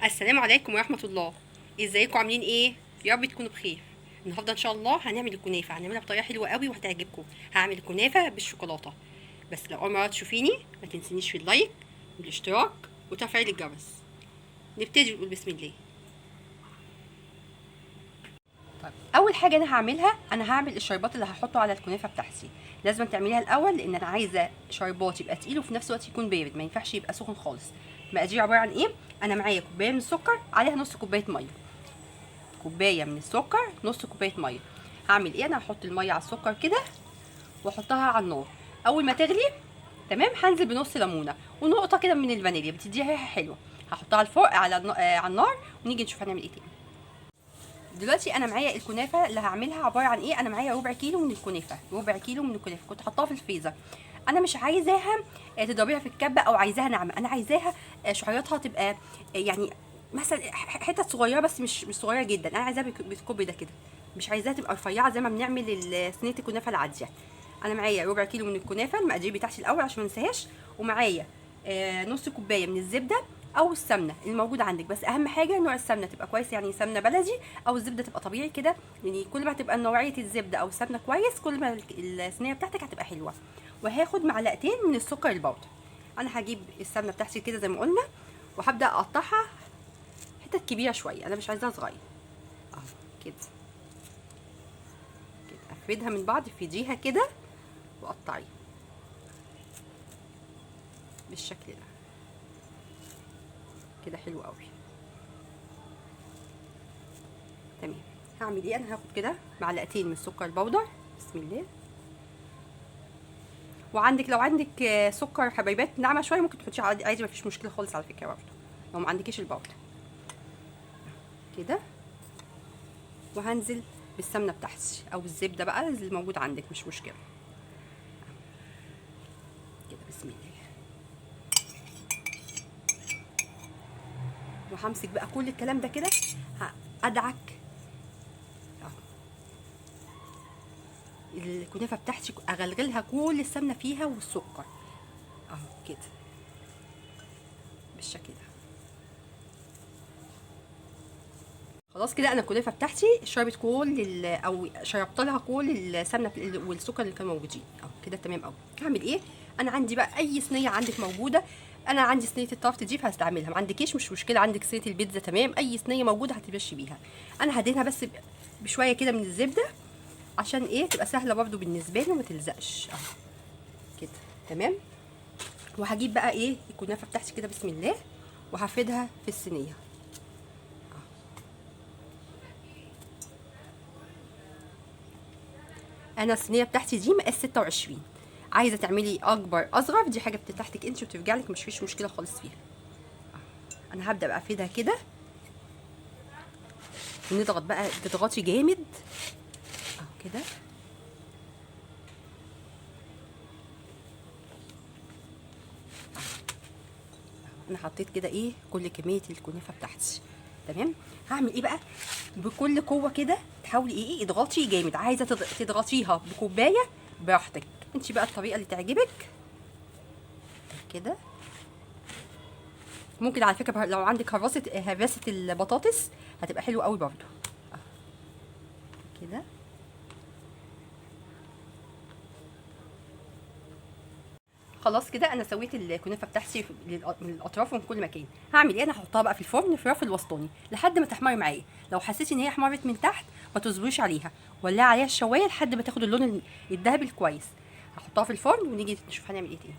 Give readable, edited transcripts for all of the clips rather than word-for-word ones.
السلام عليكم ورحمة الله. ازيكم عاملين ايه؟ يا رب تكونوا بخير. النهارده ان شاء الله هنعمل الكنافة، هنعملها بطريقة حلوة قوي وهتعجبكم. هعمل الكنافة بالشوكولاتة. بس لو اول مرة تشوفيني ما تنسينيش في اللايك والاشتراك وتفعيل الجرس. نبتدي نقول بسم الله. طيب اول حاجة انا هعمل الشربات اللي هحطه على الكنافة بتاعتي. لازم تعمليها الاول لان انا عايزة شربات يبقى تقيل وفي نفس الوقت يكون بارد، ما ينفعش يبقى سخن خالص. المقادير عبارة عن ايه؟ انا معايا كوباية من السكر عليها نص كوباية مية، كوبايه من السكر نص كوبايه ميه. هعمل ايه؟ انا هحط الميه على السكر كده واحطها على النار. اول ما تغلي تمام هنزل بنص ليمونه ونقطه كده من الفانيليا بتديها ريحه حلوه. هحطها على الفوق على النار ونيجي نشوف هنعمل ايه تاني. دلوقتي انا معايا الكنافه اللي هعملها عباره عن ايه. انا معايا ربع كيلو من الكنافه، كنت حطاها في الفريزر. انا مش عايزاها تضربيها في الكبه او عايزاها ناعمه، انا عايزاها شعيراتها تبقى يعني مثلا حتت صغيره بس مش صغيره جدا. انا عايزاها بالكوب ده كده، مش عايزاها تبقى رفيعه زي ما بنعمل صينيه الكنافه العاديه. انا معايا ربع كيلو من الكنافه، المقادير بتاعتي الاول عشان ما انساهاش. ومعايا نص كوبايه من الزبده او السمنه اللي موجوده عندك، بس اهم حاجه نوع السمنه تبقى كويس، يعني سمنه بلدي او الزبده تبقى طبيعي كده. يعني كل ما تبقى نوعيه الزبده او السمنه كويس كل ما الصينيه بتاعتك هتبقى حلوه. وهاخد معلقتين من السكر البودر. انا هجيب السمنه بتاعتي كده زي ما قلنا وهبدا اقطعها حتت كبيره شويه، انا مش عايزاها صغير. اهو كده كده افردها من بعض، افرديها كده وقطعيها بالشكل ده كده، حلو قوي. تمام. هعمل ايه؟ انا هاخد كده معلقتين من السكر البودر. بسم الله. وعندك لو عندك سكر حبيبات ناعمه شويه ممكن تحطيه عادي، مفيش مشكله خالص على فكره برضه لو ما عندكيش البودر كده. وهنزل بالسمنه بتاعتي او الزبده بقى اللي موجود عندك، مش مشكله كده. بسم الله. وهمسك بقى كل الكلام ده كده، هادعك الكنافه بتاعتي، اغلغلها كل السمنه فيها والسكر اهو كده بالشكل ده. خلاص كده انا الكنافه بتاعتي شربت او شربت لها كل السمنه والسكر اللي كانوا موجودين اهو كده. تمام قوي. هعمل ايه؟ انا عندي بقى اي صينيه عندك موجوده. انا عندي صينيه الطرف دي فهستعملها، ما عندكيش مش مشكله، عندك صينيه البيتزا تمام، اي صينيه موجوده هتمشي بيها. انا هدهنها بس بشويه كده من الزبده عشان ايه تبقى سهله برده بالنسبه لي وما تلزقش اهو كده. تمام. وهجيب بقى ايه الكنافه بتاعتي كده بسم الله وهفردها في الصينيه. انا الصينيه بتاعتي دي مقاس 26، عايزه تعملي اكبر اصغر دي حاجه بتاعتك انت وترجع لك، مش فيش مشكله خالص فيها. انا هبدا بقى افردها كده ونضغط بقى، تضغطي جامد اهو كده. انا حطيت كده ايه كل كميه الكنافه بتاعتي. تمام. هعمل ايه بقى؟ بكل قوه كده تحاولي ايه اضغطي جامد، عايزه تضغطيها بكوبايه براحتك انت بقى الطريقه اللي تعجبك كده. ممكن على فكره لو عندك هراسه البطاطس هتبقى حلوه قوي برده كده. خلاص كده انا سويت الكنافه بتاعتي من الاطراف ومن كل مكان. هعمل ايه؟ انا هحطها بقى في الفرن في الرف الوسطاني لحد ما تحمر معايا. لو حسيتي ان هي احمرت من تحت ما تصبريش عليها، ولعي عليها الشوايه لحد ما تاخد اللون الذهبي الكويس. هحطها في الفرن ونيجي نشوف هنعمل ايه تاني.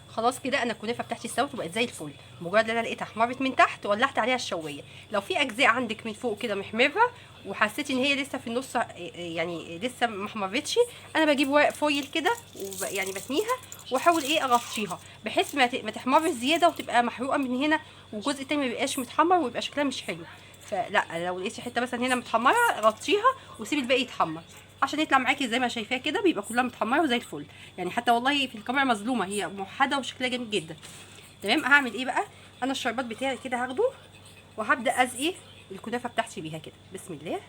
خلاص كده انا الكنافه بتاعتي استوت وبقت زي الفل. مجرد ان انا لقيتها احمرت من تحت ولعت عليها الشوايه. لو في اجزاء عندك من فوق كده محمره وحسيتي ان هي لسه في النص يعني لسه ما احمرتش، انا بجيب ورق فويل كده يعني بتنيها واحاول ايه اغطيها بحيث ما تحمرش زياده وتبقى محروقه من هنا والجزء التاني ما يبقاش متحمر ويبقى شكلها مش حلو. فلا، لو لقيتي حته مثلا هنا متحمره غطيها وسيبي الباقي يتحمر عشان يطلع معاكي زي ما شايفاه كده، بيبقى كلها متحمره وزي الفل. يعني حتى والله في الكاميرا مظلومه، هي موحده وشكلها جميل جدا. تمام. هعمل ايه بقى؟ انا الشربات بتاعي كده هاخده وهبدا ازقي الكنافه بتاعتي بيها كده. بسم الله.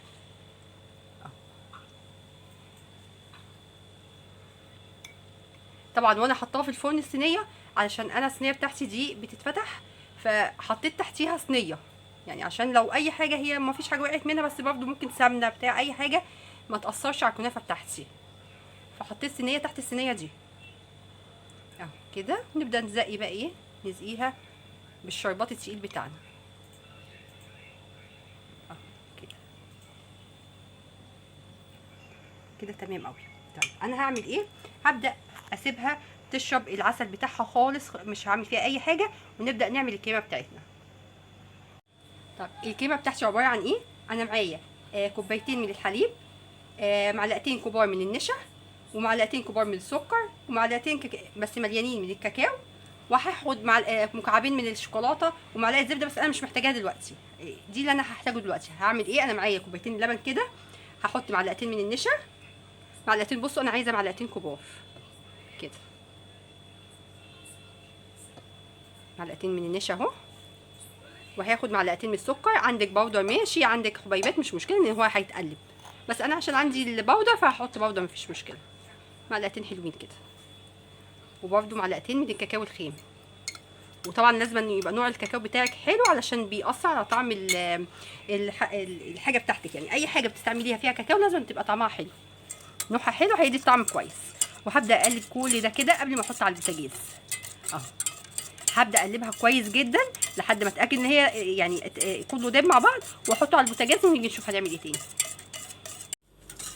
طبعا وانا حطاها في الفرن الصينيه علشان انا الصينيه بتاعتي دي بتتفتح، فحطيت تحتيها صينيه يعني عشان لو اي حاجه هي ما فيش حاجه وقعت منها، بس برضو ممكن سمنه بتاع اي حاجه ما تاثرش على الكنافه بتاعتي. فحطيت صينيه تحت الصينيه دي اهو كده. نبدا نزقي بقى ايه، نزقيها بالشربات التقيل بتاعنا اهو كده. كده تمام قوي. طيب انا هعمل ايه، هبدا اسيبها تشرب العسل بتاعها خالص، مش هعمل فيها اي حاجه، ونبدا نعمل الكريمه بتاعتنا. طب الكريمه بتاعتي عباره عن ايه، انا معايا كوبايتين من الحليب، معلقتين كبار من النشا، ومعلقتين كبار من السكر، ومعلقتين بس مليانين من الكاكاو، وهاخد مكعبين من الشوكولاته، ومعلقه زبده بس انا مش محتاجاها دلوقتي. دي اللي انا هحتاجه دلوقتي. هعمل ايه، انا معايا كوبايتين لبن كده، هحط معلقتين من النشا، معلقتين، بصوا انا عايزه معلقتين كبار كده، معلقتين من النشا اهو، وهاخد معلقتين من السكر. عندك باودر ماشي، عندك حبيبات مش مشكله ان هو هيتقلب، بس انا عشان عندي الباودر فهحط باودر مفيش مشكله. معلقتين حلوين كده، وبرده معلقتين من الكاكاو الخام. وطبعا لازم ان يبقى نوع الكاكاو بتاعك حلو علشان بيأثر على طعم الحاجه بتاعتك. يعني اي حاجه بتستعمليها فيها كاكاو لازم تبقى طعمها حلو، نوعها حلو، هيدي طعم كويس. وهبدا اقلب كل ده كده قبل ما احط على البوتاجاز اهو. هبدا اقلبها كويس جدا لحد ما اتاكد ان هي يعني كله داب مع بعض، واحطه على البوتاجاز ونيجي نشوف هنعمل ايه تاني.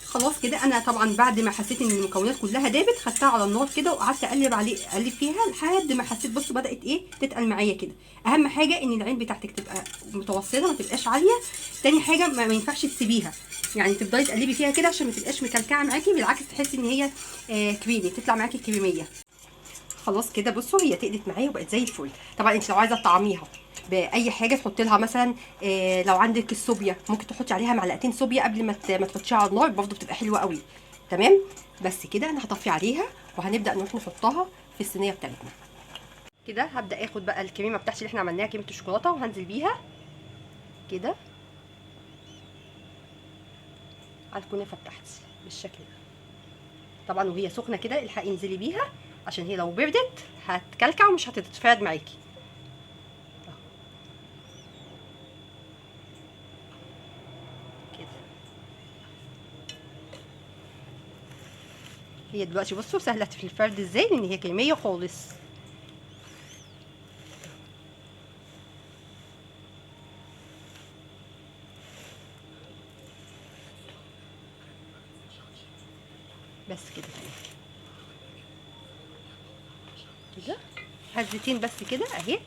خلاص كده انا طبعا بعد ما حسيت ان المكونات كلها دابت، خدتها على النار كده وقعدت اقلب فيها لحد ما حسيت، بصوا بدات ايه تتقل معايا كده. اهم حاجه ان العين بتاعتك تبقى متوسطه، ما تبقاش عاليه. تاني حاجه ما ينفعش تسيبيها، يعني تفضلي تقلبي فيها كده عشان ما تبقاش مكلكعه معاكي، بالعكس تحسي ان هي كريمي، تطلع معاكي كريميه. خلاص كده بصوا هي تقلت معايا وبقت زي الفل. طبعا انت لو عايزه تطعميها باي حاجه تحطي لها مثلا لو عندك الصوبيا ممكن تحطي عليها معلقتين صوبيا قبل ما تحطيها على النار، برضه بتبقى حلوه قوي. تمام. بس كده انا هطفي عليها وهنبدا نروح نحطها في الصينيه بتاعتنا. كده هبدا اخد بقى الكريمه بتاعتي اللي احنا عملناها، كريمه الشوكولاته، وهنزل بيها كده على الكنافه بتاعتي بالشكل ده. طبعا وهي سخنه كده الحقي انزلي بيها، عشان هي لو بردت هتكلكع ومش هتتفرد معاكي. هي دلوقتي بصوا سهله في الفرد ازاي، لان هي كريميه خالص. بس كده كده هزتين بس كده اهي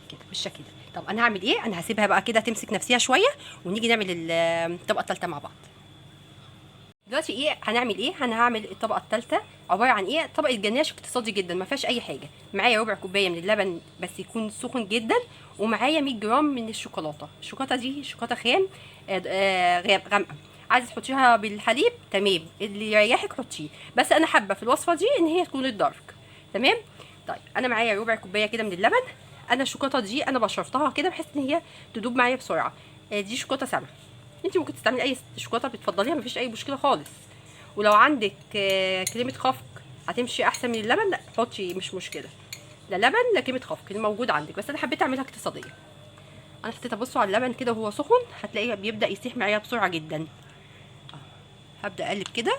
كده بالشكل ده. طب انا هعمل ايه، انا هسيبها بقى كده تمسك نفسها شويه ونيجي نعمل الطبقه الثالثه مع بعض. دلوقتي ايه هنعمل ايه، انا هعمل الطبقه الثالثه عباره عن ايه، طبقه جناش اقتصادي جدا ما فيهاش اي حاجه. معايا ربع كوبايه من اللبن بس يكون سخن جدا، ومعايا 100 جرام من الشوكولاته. الشوكولاته دي شوكولاته خام غامقه، عايزه تحطيها بالحليب تمام، اللي يريحك حطيه، بس انا حابه في الوصفه دي ان هي تكون الدارك. تمام. طيب انا معايا ربع كوبايه كده من اللبن. انا الشوكولاته دي انا بشرتها كده بحيث ان هي تدوب معايا بسرعه. دي شوكولاته سمك، انت ممكن تستعملي اي شوكولاته بتفضليها، مفيش اي مشكله خالص. ولو عندك كريمه خفق هتمشي احسن من اللبن، لا حطي مش مشكله، لا لبن لا كريمه خفق اللي موجود عندك، بس انا حبيت اعملها اقتصاديه. انا حطيتها بصوا على اللبن كده وهو سخن، هتلاقيه بيبدا يسيح معايا بسرعه جدا. هبدا اقلب كده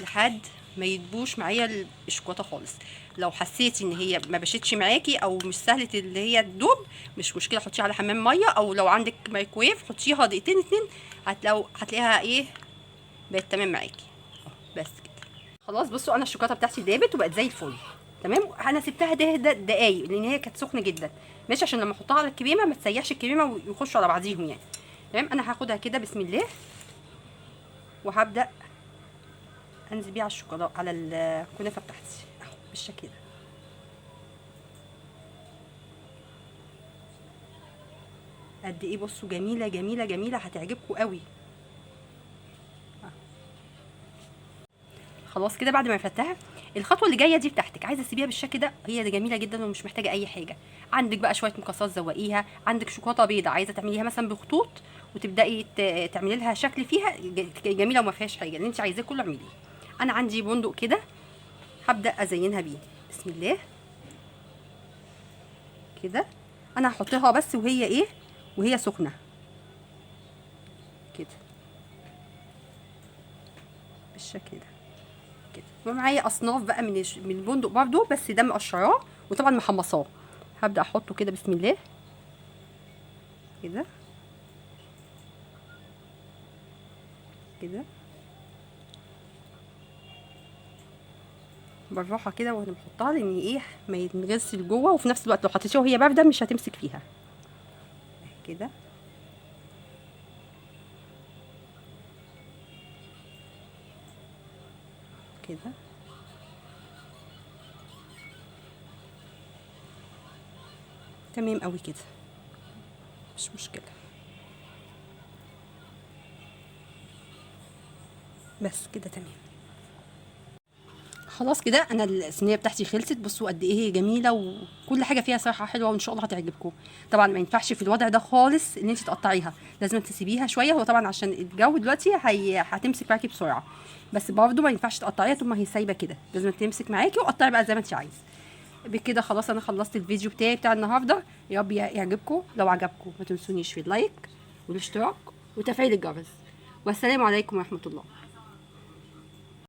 لحد ما يدبوش معايا الشوكولاته خالص. لو حسيتي ان هي ما بشتش معاكي او مش سهله اللي هي تدوب، مش مشكله حطيها على حمام ميه، او لو عندك مايكرويف حطيها دقيقتين اتنين، هتلاقيها ايه بقت تمام معاكي. بس كده خلاص. بصوا انا الشوكولاته بتاعتي دابت وبقت زي الفل. تمام. انا سبتها ده دقايق لان هي كانت سخنه جدا، ماشي، عشان لما احطها على الكريمه ما تسيحش الكريمه ويخشوا على بعضيهم يعني. تمام. انا هاخدها كده بسم الله، وهبدا انزل بيها على الشوكولاته على الكنافه بتاعتي اهو بالشكل ده. قد ايه بصوا جميله جميله جميله، هتعجبكم قوي. خلاص كده بعد ما فتحها، الخطوه اللي جايه دي بتاعتك، عايزه تسيبيها بالشكل ده، هي دي جميله جدا ومش محتاجه اي حاجه. عندك بقى شويه مكسرات زوقيها، عندك شوكولاته بيضه عايزه تعمليها مثلا بخطوط وتبداي تعملي لها شكل فيها جميله وما فيهاش حاجه، اللي انت عايزاه كله اعمليه. انا عندي بندق كده هبدا ازينها بيه بسم الله. كده. انا هحطها بس وهي ايه، وهي سخنه كده بالشكل ده كده. ومعايا اصناف بقى من البندق برضو، بس ده مقشراه وطبعا محمصاه. هبدا احطه كده بسم الله كده كده بالراحه كده وانا بحطها، لان ايه ما ينغرسش لجوه، وفي نفس الوقت لو حطيتيها وهي بارده مش هتمسك فيها كده كده. تمام قوي كده، مش مشكله. بس كده تمام. خلاص كده انا الصينيه بتاعتي خلصت. بصوا قد ايه هي جميله، وكل حاجه فيها صراحه حلوه، وان شاء الله هتعجبكم. طبعا ما ينفعش في الوضع ده خالص ان انت تقطعيها، لازم تسيبيها شويه. هو طبعا عشان الجو دلوقتي هتمسك معاكي بسرعه، بس برضه ما ينفعش تقطعيها طول ما هي سايبه كده، لازم تمسك معاكي. وقطعي بقى زي ما انت عايزه. بكده خلاص انا خلصت الفيديو بتاعي بتاع النهارده. يا رب يعجبكم. لو عجبكم ما تنسونيش في اللايك والاشتراك وتفعيل الجرس. والسلام عليكم ورحمه الله.